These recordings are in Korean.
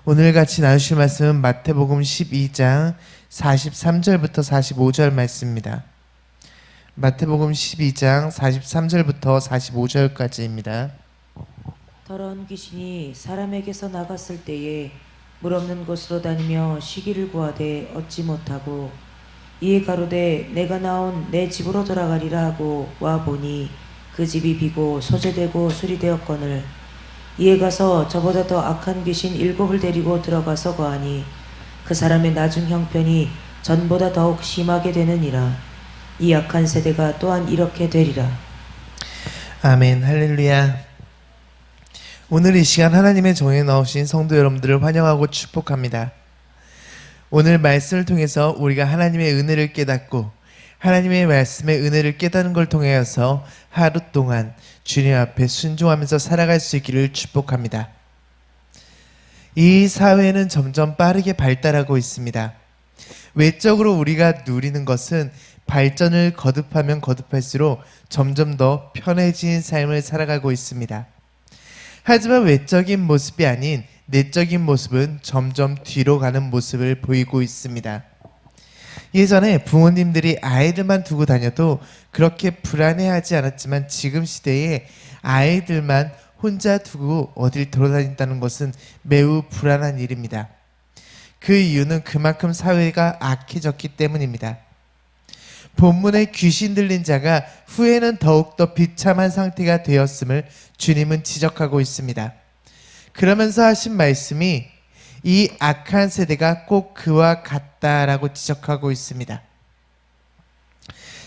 오늘 같이 나누실 말씀은 마태복음 12장 43절부터 45절 말씀입니다. 마태복음 12장 43절부터 45절까지입니다. 더러운 귀신이 사람에게서 나갔을 때에 물 없는 곳으로 다니며 쉬기를 구하되 얻지 못하고 이에 가로되 내가 나온 내 집으로 돌아가리라 하고 와 보니 그 집이 비고 소재되고 수리되었거늘 이에 가서 저보다 더 악한 귀신 7을 데리고 들어가서 거하니 그 사람의 나중 형편이 전보다 더욱 심하게 되느니라. 이 악한 세대가 또한 이렇게 되리라. 아멘. 할렐루야. 오늘 이 시간 하나님의 정에 나오신 성도 여러분들을 환영하고 축복합니다. 오늘 말씀을 통해서 우리가 하나님의 은혜를 깨닫고 하나님의 말씀의 은혜를 깨닫는 걸 통하여서 하루 동안 주님 앞에 순종하면서 살아갈 수 있기를 축복합니다. 이 사회는 점점 빠르게 발달하고 있습니다. 외적으로 우리가 누리는 것은 발전을 거듭하면 거듭할수록 점점 더 편해진 삶을 살아가고 있습니다. 하지만 외적인 모습이 아닌 내적인 모습은 점점 뒤로 가는 모습을 보이고 있습니다. 예전에 부모님들이 아이들만 두고 다녀도 그렇게 불안해하지 않았지만 지금 시대에 아이들만 혼자 두고 어딜 돌아다닌다는 것은 매우 불안한 일입니다. 그 이유는 그만큼 사회가 악해졌기 때문입니다. 본문에 귀신 들린 자가 후에는 더욱더 비참한 상태가 되었음을 주님은 지적하고 있습니다. 그러면서 하신 말씀이 이 악한 세대가 꼭 그와 같다라고 지적하고 있습니다.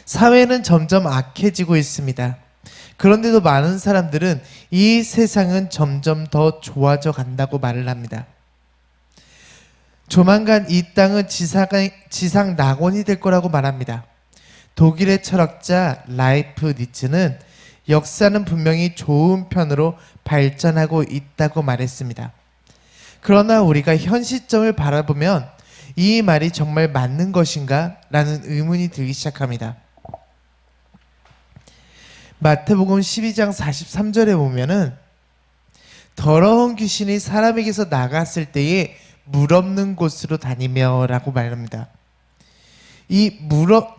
사회는 점점 악해지고 있습니다. 그런데도 많은 사람들은 이 세상은 점점 더 좋아져 간다고 말을 합니다. 조만간 이 땅은 지상 낙원이 될 거라고 말합니다. 독일의 철학자 라이프 니츠는 역사는 분명히 좋은 편으로 발전하고 있다고 말했습니다. 그러나 우리가 현 시점을 바라보면 이 말이 정말 맞는 것인가? 라는 의문이 들기 시작합니다. 마태복음 12장 43절에 보면은 더러운 귀신이 사람에게서 나갔을 때에 물 없는 곳으로 다니며 라고 말합니다. 이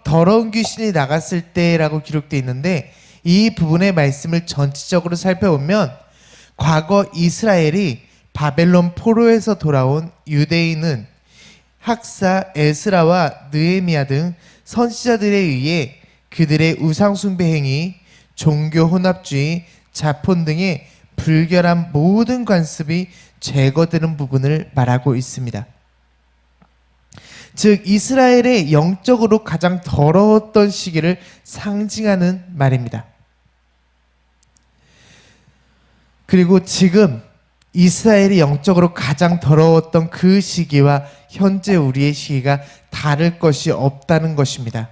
더러운 귀신이 나갔을 때라고 기록되어 있는데 이 부분의 말씀을 전체적으로 살펴보면 과거 이스라엘이 바벨론 포로에서 돌아온 유대인은 학사 에스라와 느헤미야 등 선지자들에 의해 그들의 우상숭배 행위, 종교 혼합주의, 자폰 등의 불결한 모든 관습이 제거되는 부분을 말하고 있습니다. 즉 이스라엘의 영적으로 가장 더러웠던 시기를 상징하는 말입니다. 그리고 지금 이스라엘이 영적으로 가장 더러웠던 그 시기와 현재 우리의 시기가 다를 것이 없다는 것입니다.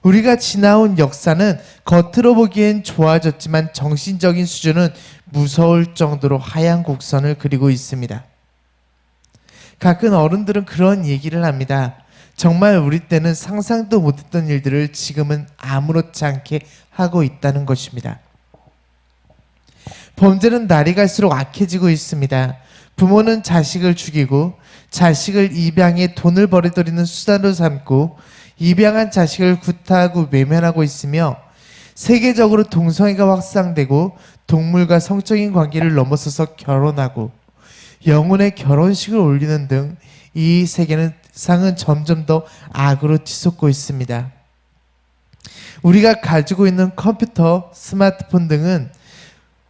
우리가 지나온 역사는 겉으로 보기엔 좋아졌지만 정신적인 수준은 무서울 정도로 하얀 곡선을 그리고 있습니다. 가끔 어른들은 그런 얘기를 합니다. 정말 우리 때는 상상도 못했던 일들을 지금은 아무렇지 않게 하고 있다는 것입니다. 범죄는 날이 갈수록 악해지고 있습니다. 부모는 자식을 죽이고 자식을 입양해 돈을 벌어들이는 수단으로 삼고 입양한 자식을 구타하고 외면하고 있으며 세계적으로 동성애가 확산되고 동물과 성적인 관계를 넘어서서 결혼하고 영혼의 결혼식을 올리는 등 이 세상은 점점 더 악으로 치솟고 있습니다. 우리가 가지고 있는 컴퓨터, 스마트폰 등은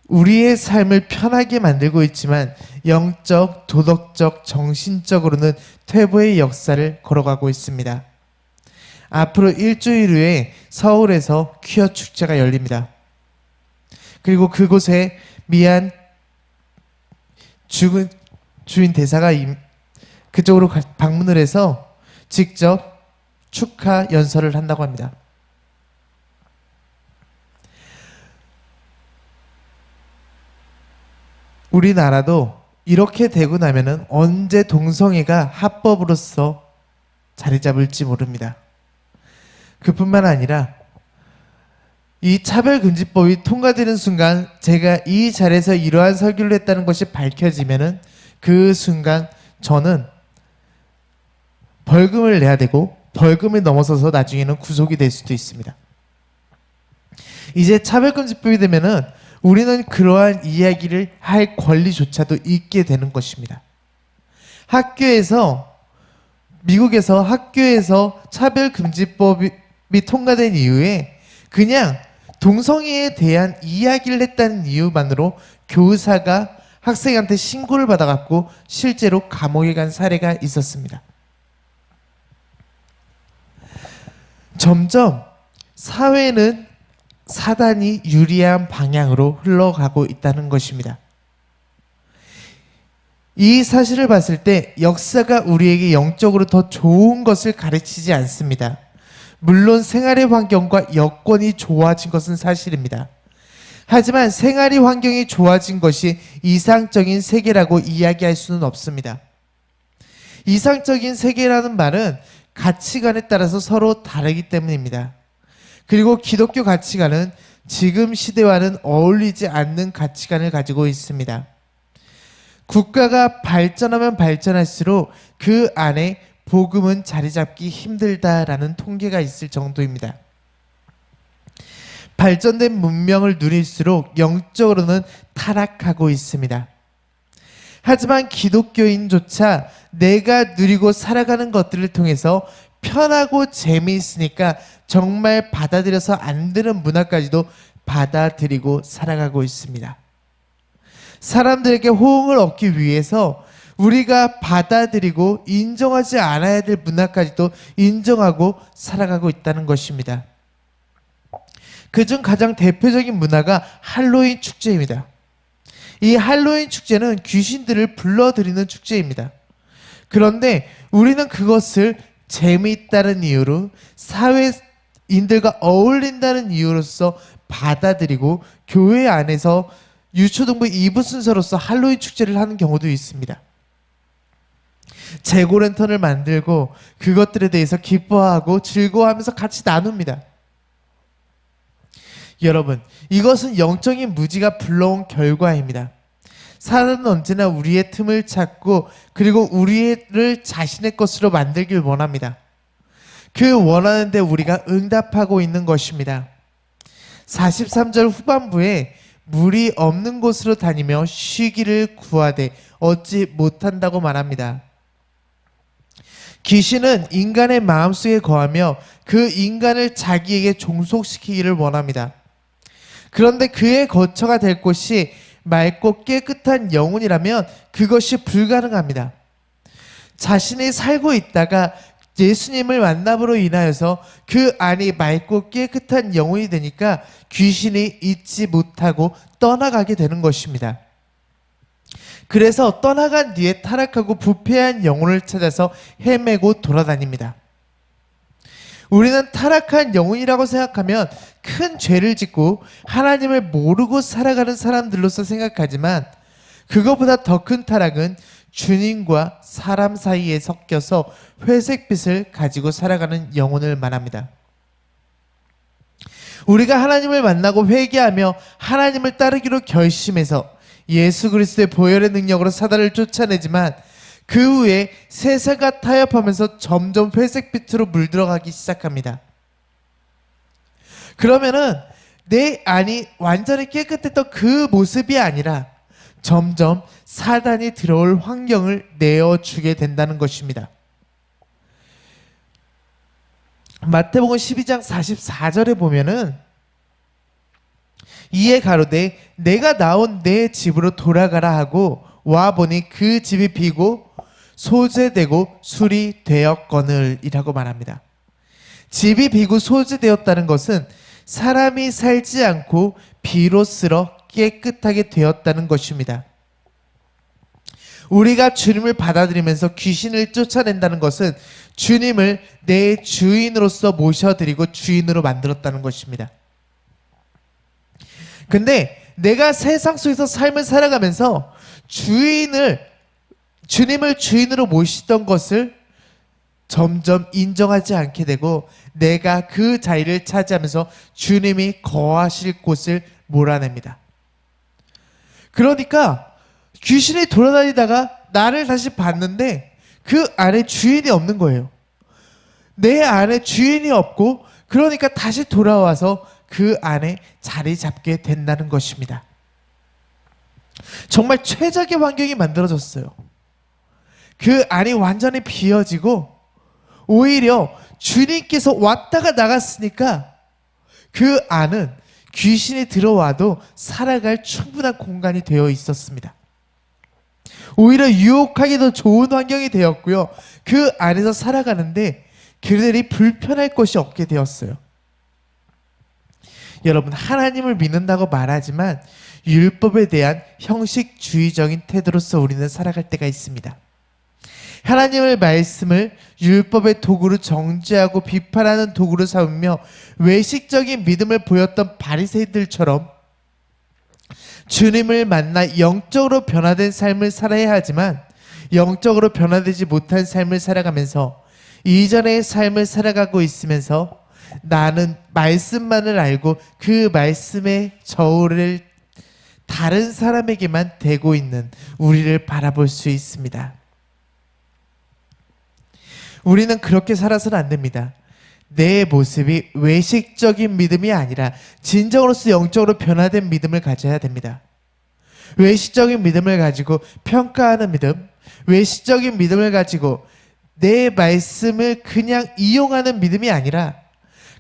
우리의 삶을 편하게 만들고 있지만 영적, 도덕적, 정신적으로는 퇴보의 역사를 걸어가고 있습니다. 앞으로 일주일 후에 서울에서 퀴어 축제가 열립니다. 그리고 그곳에 미안 죽은 주인 대사가 그쪽으로 방문을 해서 직접 축하 연설을 한다고 합니다. 우리나라도 이렇게 되고 나면은 언제 동성애가 합법으로서 자리 잡을지 모릅니다. 그뿐만 아니라 이 차별금지법이 통과되는 순간 제가 이 자리에서 이러한 설교를 했다는 것이 밝혀지면은 그 순간 저는 벌금을 내야 되고 벌금을 넘어서서 나중에는 구속이 될 수도 있습니다. 이제 차별금지법이 되면은 우리는 그러한 이야기를 할 권리조차도 잊게 되는 것입니다. 미국에서 학교에서 차별금지법이 통과된 이후에 그냥 동성애에 대한 이야기를 했다는 이유만으로 교사가 학생한테 신고를 받아갖고 실제로 감옥에 간 사례가 있었습니다. 점점 사회는 사단이 유리한 방향으로 흘러가고 있다는 것입니다. 이 사실을 봤을 때 역사가 우리에게 영적으로 더 좋은 것을 가르치지 않습니다. 물론 생활의 환경과 여건이 좋아진 것은 사실입니다. 하지만 생활의 환경이 좋아진 것이 이상적인 세계라고 이야기할 수는 없습니다. 이상적인 세계라는 말은 가치관에 따라서 서로 다르기 때문입니다. 그리고 기독교 가치관은 지금 시대와는 어울리지 않는 가치관을 가지고 있습니다. 국가가 발전하면 발전할수록 그 안에 복음은 자리 잡기 힘들다라는 통계가 있을 정도입니다. 발전된 문명을 누릴수록 영적으로는 타락하고 있습니다. 하지만 기독교인조차 내가 누리고 살아가는 것들을 통해서 편하고 재미있으니까 정말 받아들여서 안 되는 문화까지도 받아들이고 살아가고 있습니다. 사람들에게 호응을 얻기 위해서 우리가 받아들이고 인정하지 않아야 될 문화까지도 인정하고 살아가고 있다는 것입니다. 그중 가장 대표적인 문화가 할로윈 축제입니다. 이 할로윈 축제는 귀신들을 불러들이는 축제입니다. 그런데 우리는 그것을 재미있다는 이유로 사회인들과 어울린다는 이유로서 받아들이고 교회 안에서 유초등부 2부 순서로서 할로윈 축제를 하는 경우도 있습니다. 재고랜턴을 만들고 그것들에 대해서 기뻐하고 즐거워하면서 같이 나눕니다. 여러분, 이것은 영적인 무지가 불러온 결과입니다. 사람은 언제나 우리의 틈을 찾고 그리고 우리를 자신의 것으로 만들길 원합니다. 그 원하는데 우리가 응답하고 있는 것입니다. 43절 후반부에 물이 없는 곳으로 다니며 쉬기를 구하되 얻지 못한다고 말합니다. 귀신은 인간의 마음속에 거하며 그 인간을 자기에게 종속시키기를 원합니다. 그런데 그의 거처가 될 곳이 맑고 깨끗한 영혼이라면 그것이 불가능합니다. 자신이 살고 있다가 예수님을 만남으로 인하여서 그 안이 맑고 깨끗한 영혼이 되니까 귀신이 잊지 못하고 떠나가게 되는 것입니다. 그래서 떠나간 뒤에 타락하고 부패한 영혼을 찾아서 헤매고 돌아다닙니다. 우리는 타락한 영혼이라고 생각하면 큰 죄를 짓고 하나님을 모르고 살아가는 사람들로서 생각하지만 그것보다 더 큰 타락은 주님과 사람 사이에 섞여서 회색빛을 가지고 살아가는 영혼을 말합니다. 우리가 하나님을 만나고 회개하며 하나님을 따르기로 결심해서 예수 그리스도의 보혈의 능력으로 사단을 쫓아내지만 그 후에 세상과 타협하면서 점점 회색빛으로 물들어가기 시작합니다. 그러면은 내 안이 완전히 깨끗했던 그 모습이 아니라 점점 사단이 들어올 환경을 내어주게 된다는 것입니다. 마태복음 12장 44절에 보면은 이에 가로되 내가 나온 내 집으로 돌아가라 하고 와보니 그 집이 비고 소재되고 술이 되었거늘 이라고 말합니다. 집이 비고 소재되었다는 것은 사람이 살지 않고 비로 쓸어 깨끗하게 되었다는 것입니다. 우리가 주님을 받아들이면서 귀신을 쫓아낸다는 것은 주님을 내 주인으로서 모셔드리고 주인으로 만들었다는 것입니다. 근데 내가 세상 속에서 삶을 살아가면서 주님을 주인으로 모시던 것을 점점 인정하지 않게 되고 내가 그 자리를 차지하면서 주님이 거하실 곳을 몰아냅니다. 그러니까 귀신이 돌아다니다가 나를 다시 봤는데 그 안에 주인이 없는 거예요. 내 안에 주인이 없고 그러니까 다시 돌아와서 그 안에 자리 잡게 된다는 것입니다. 정말 최적의 환경이 만들어졌어요. 그 안이 완전히 비어지고 오히려 주님께서 왔다가 나갔으니까 그 안은 귀신이 들어와도 살아갈 충분한 공간이 되어 있었습니다. 오히려 유혹하기도 좋은 환경이 되었고요. 그 안에서 살아가는데 그들이 불편할 것이 없게 되었어요. 여러분, 하나님을 믿는다고 말하지만 율법에 대한 형식주의적인 태도로서 우리는 살아갈 때가 있습니다. 하나님의 말씀을 율법의 도구로 정죄하고 비판하는 도구로 삼으며 외식적인 믿음을 보였던 바리새인들처럼 주님을 만나 영적으로 변화된 삶을 살아야 하지만 영적으로 변화되지 못한 삶을 살아가면서 이전의 삶을 살아가고 있으면서 나는 말씀만을 알고 그 말씀의 저울을 다른 사람에게만 대고 있는 우리를 바라볼 수 있습니다. 우리는 그렇게 살아서는 안 됩니다. 내 모습이 외식적인 믿음이 아니라 진정으로서 영적으로 변화된 믿음을 가져야 됩니다. 외식적인 믿음을 가지고 평가하는 믿음, 외식적인 믿음을 가지고 내 말씀을 그냥 이용하는 믿음이 아니라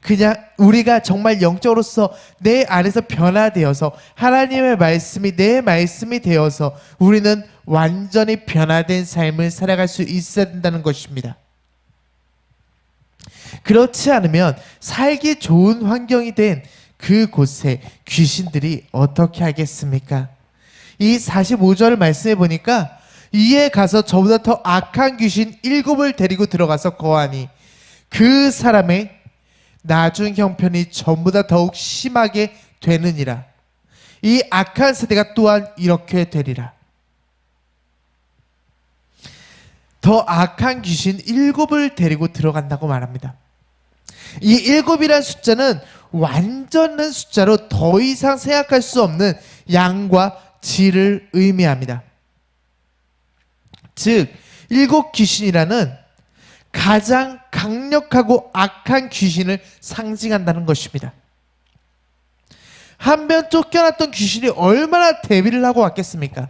그냥 우리가 정말 영적으로서 내 안에서 변화되어서 하나님의 말씀이 내 말씀이 되어서 우리는 완전히 변화된 삶을 살아갈 수 있어야 된다는 것입니다. 그렇지 않으면 살기 좋은 환경이 된 그곳에 귀신들이 어떻게 하겠습니까? 이 45절 말씀해 보니까 이에 가서 저보다 더 악한 귀신 7을 데리고 들어가서 거하니 그 사람의 나중 형편이 전보다 더욱 심하게 되느니라. 이 악한 세대가 또한 이렇게 되리라. 더 악한 귀신 7을 데리고 들어간다고 말합니다. 이 7이라는 숫자는 완전한 숫자로 더 이상 생각할 수 없는 양과 질을 의미합니다. 즉 7 귀신이라는 가장 강력하고 악한 귀신을 상징한다는 것입니다. 한 번 쫓겨났던 귀신이 얼마나 대비를 하고 왔겠습니까?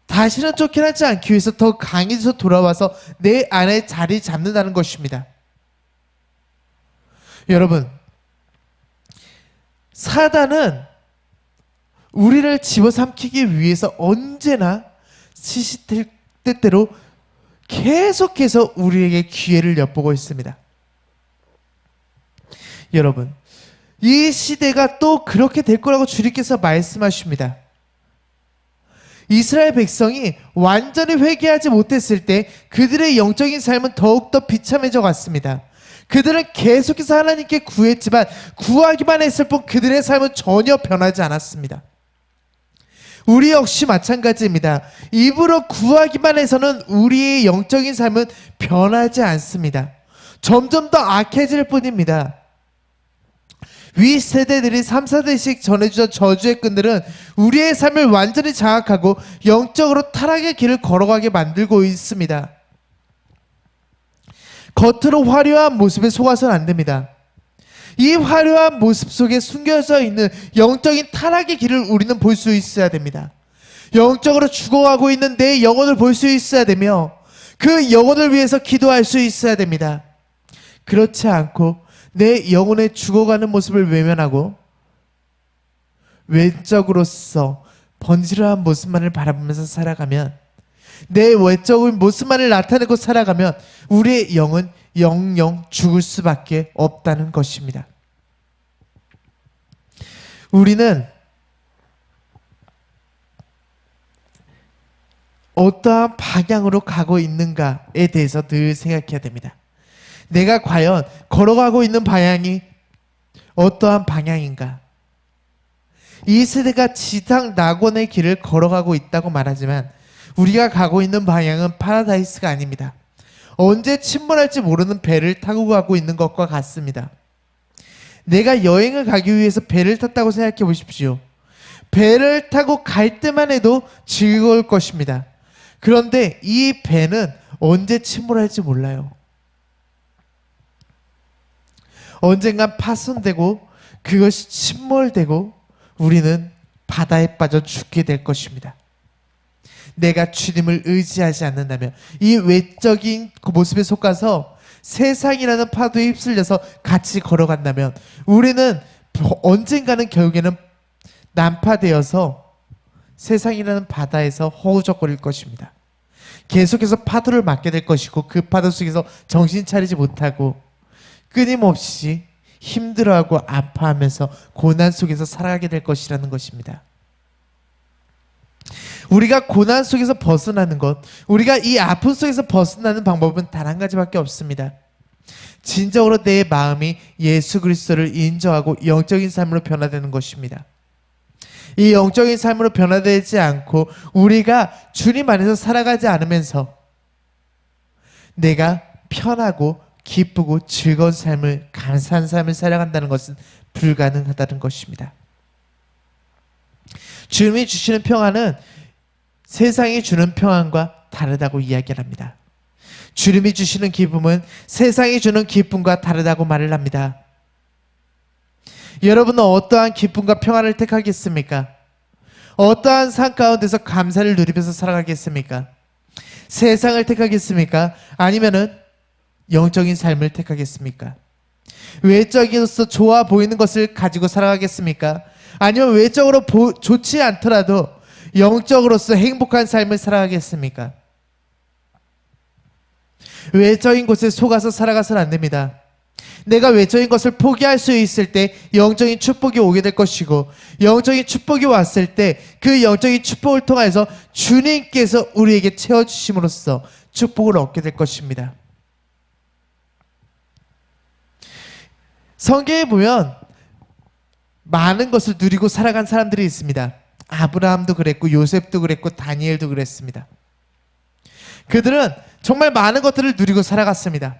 다시는 쫓겨나지 않기 위해서 더 강해져서 돌아와서 내 안에 자리 잡는다는 것입니다. 여러분, 사단은 우리를 집어삼키기 위해서 언제나 시시때때로 계속해서 우리에게 기회를 엿보고 있습니다. 여러분, 이 시대가 또 그렇게 될 거라고 주님께서 말씀하십니다. 이스라엘 백성이 완전히 회개하지 못했을 때 그들의 영적인 삶은 더욱더 비참해져 갔습니다. 그들은 계속해서 하나님께 구했지만 구하기만 했을 뿐 그들의 삶은 전혀 변하지 않았습니다. 우리 역시 마찬가지입니다. 입으로 구하기만 해서는 우리의 영적인 삶은 변하지 않습니다. 점점 더 악해질 뿐입니다. 위 세대들이 3, 4대씩 전해주던 저주의 끈들은 우리의 삶을 완전히 장악하고 영적으로 타락의 길을 걸어가게 만들고 있습니다. 겉으로 화려한 모습에 속아서는 안 됩니다. 이 화려한 모습 속에 숨겨져 있는 영적인 타락의 길을 우리는 볼 수 있어야 됩니다. 영적으로 죽어가고 있는 내 영혼을 볼 수 있어야 되며 그 영혼을 위해서 기도할 수 있어야 됩니다. 그렇지 않고 내 영혼의 죽어가는 모습을 외면하고 외적으로서 번지르한 모습만을 바라보면서 살아가면, 내 외적인 모습만을 나타내고 살아가면 우리의 영은 영영 죽을 수밖에 없다는 것입니다. 우리는 어떠한 방향으로 가고 있는가에 대해서 늘 생각해야 됩니다. 내가 과연 걸어가고 있는 방향이 어떠한 방향인가? 이 세대가 지상 낙원의 길을 걸어가고 있다고 말하지만 우리가 가고 있는 방향은 파라다이스가 아닙니다. 언제 침몰할지 모르는 배를 타고 가고 있는 것과 같습니다. 내가 여행을 가기 위해서 배를 탔다고 생각해 보십시오. 배를 타고 갈 때만 해도 즐거울 것입니다. 그런데 이 배는 언제 침몰할지 몰라요. 언젠간 파손되고 그것이 침몰되고 우리는 바다에 빠져 죽게 될 것입니다. 내가 주님을 의지하지 않는다면, 이 외적인 그 모습에 속아서 세상이라는 파도에 휩쓸려서 같이 걸어간다면 우리는 언젠가는 결국에는 난파되어서 세상이라는 바다에서 허우적거릴 것입니다. 계속해서 파도를 맞게 될 것이고 그 파도 속에서 정신 차리지 못하고 끊임없이 힘들어하고 아파하면서 고난 속에서 살아가게 될 것이라는 것입니다. 우리가 고난 속에서 벗어나는 것, 우리가 이 아픔 속에서 벗어나는 방법은 단 한 가지밖에 없습니다. 진정으로 내 마음이 예수 그리스도를 인정하고 영적인 삶으로 변화되는 것입니다. 이 영적인 삶으로 변화되지 않고 우리가 주님 안에서 살아가지 않으면서 내가 편하고 기쁘고 즐거운 삶을, 감사한 삶을 살아간다는 것은 불가능하다는 것입니다. 주님이 주시는 평안은 세상이 주는 평안과 다르다고 이야기를 합니다. 주님이 주시는 기쁨은 세상이 주는 기쁨과 다르다고 말을 합니다. 여러분은 어떠한 기쁨과 평안을 택하겠습니까? 어떠한 삶 가운데서 감사를 누리면서 살아가겠습니까? 세상을 택하겠습니까? 아니면은 영적인 삶을 택하겠습니까? 외적으로서 좋아 보이는 것을 가지고 살아가겠습니까? 아니면 외적으로 좋지 않더라도 영적으로서 행복한 삶을 살아가겠습니까? 외적인 것에 속아서 살아가서는 안 됩니다. 내가 외적인 것을 포기할 수 있을 때 영적인 축복이 오게 될 것이고, 영적인 축복이 왔을 때 그 영적인 축복을 통해서 주님께서 우리에게 채워주심으로써 축복을 얻게 될 것입니다. 성경에 보면 많은 것을 누리고 살아간 사람들이 있습니다. 아브라함도 그랬고 요셉도 그랬고 다니엘도 그랬습니다. 그들은 정말 많은 것들을 누리고 살아갔습니다.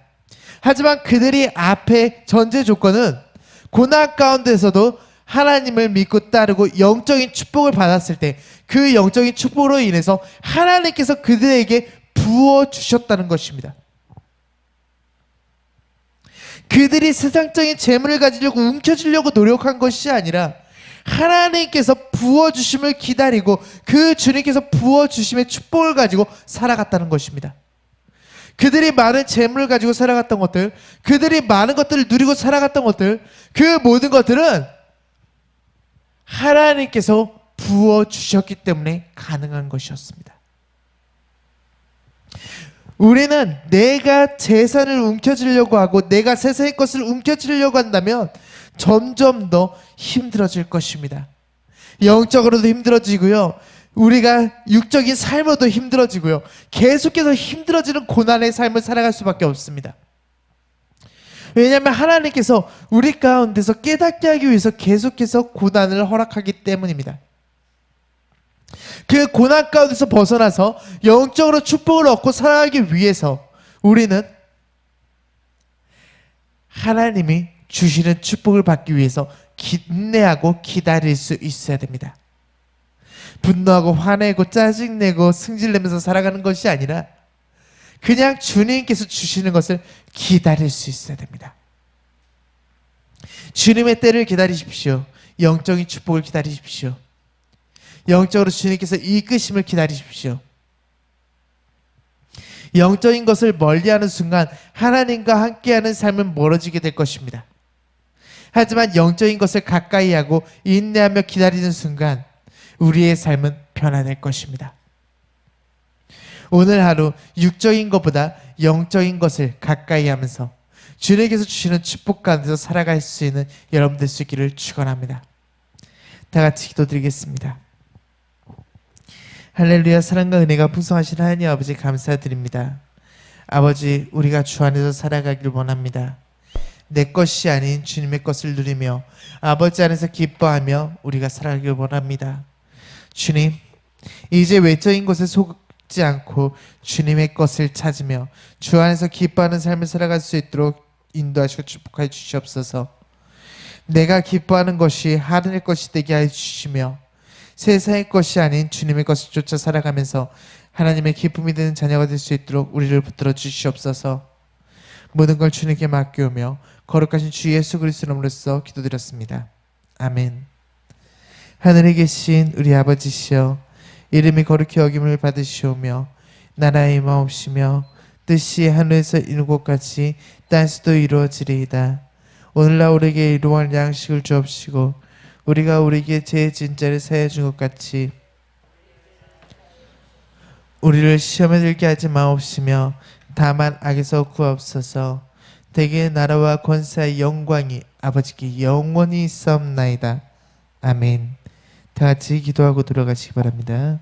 하지만 그들이 앞에 전제 조건은 고난 가운데서도 하나님을 믿고 따르고 영적인 축복을 받았을 때 그 영적인 축복으로 인해서 하나님께서 그들에게 부어주셨다는 것입니다. 그들이 세상적인 재물을 가지려고 움켜쥐려고 노력한 것이 아니라 하나님께서 부어주심을 기다리고 그 주님께서 부어주심의 축복을 가지고 살아갔다는 것입니다. 그들이 많은 재물을 가지고 살아갔던 것들, 그들이 많은 것들을 누리고 살아갔던 것들, 그 모든 것들은 하나님께서 부어주셨기 때문에 가능한 것이었습니다. 우리는 내가 재산을 움켜쥐려고 하고 내가 세상의 것을 움켜쥐려고 한다면 점점 더 힘들어질 것입니다. 영적으로도 힘들어지고요, 우리가 육적인 삶으로도 힘들어지고요, 계속해서 힘들어지는 고난의 삶을 살아갈 수밖에 없습니다. 왜냐하면 하나님께서 우리 가운데서 깨닫게 하기 위해서 계속해서 고난을 허락하기 때문입니다. 그 고난 가운데서 벗어나서 영적으로 축복을 얻고 살아가기 위해서 우리는 하나님이 주시는 축복을 받기 위해서 인내하고 기다릴 수 있어야 됩니다. 분노하고 화내고 짜증내고 승질내면서 살아가는 것이 아니라 그냥 주님께서 주시는 것을 기다릴 수 있어야 됩니다. 주님의 때를 기다리십시오. 영적인 축복을 기다리십시오. 영적으로 주님께서 이끄심을 기다리십시오. 영적인 것을 멀리하는 순간 하나님과 함께하는 삶은 멀어지게 될 것입니다. 하지만 영적인 것을 가까이 하고 인내하며 기다리는 순간 우리의 삶은 변화될 것입니다. 오늘 하루 육적인 것보다 영적인 것을 가까이 하면서 주님께서 주시는 축복 가운데서 살아갈 수 있는 여러분 될 수 있기를 축원합니다. 다 같이 기도드리겠습니다. 할렐루야. 사랑과 은혜가 풍성하신 하나님 아버지 감사드립니다. 아버지, 우리가 주 안에서 살아가길 원합니다. 내 것이 아닌 주님의 것을 누리며 아버지 안에서 기뻐하며 우리가 살아가길 원합니다. 주님, 이제 외적인 것에 속지 않고 주님의 것을 찾으며 주 안에서 기뻐하는 삶을 살아갈 수 있도록 인도하시고 축복하여 주시옵소서. 내가 기뻐하는 것이 하늘의 것이 되게 하여 주시며 세상의 것이 아닌 주님의 것을 쫓아 살아가면서 하나님의 기쁨이 되는 자녀가 될 수 있도록 우리를 붙들어 주시옵소서. 모든 걸 주님께 맡기오며 거룩하신 주 예수 그리스도 이름으로써 기도드렸습니다. 아멘. 하늘에 계신 우리 아버지시여, 이름이 거룩히 여김을 받으시오며 나라의 임하옵시며 뜻이 하늘에서 이룬 것 같이 땅에서도 이루어지리이다. 오늘날 우리에게 일용할 양식을 주옵시고 우리가 우리에게 죄 지은 자를 사하여 준 것 같이 우리를 시험에 들게 하지 마옵시며 다만 악에서 구하옵소서. 대개 나라와 권세와 영광이 아버지께 영원히 있사옵나이다. 아멘. 다 같이 기도하고 들어가시기 바랍니다.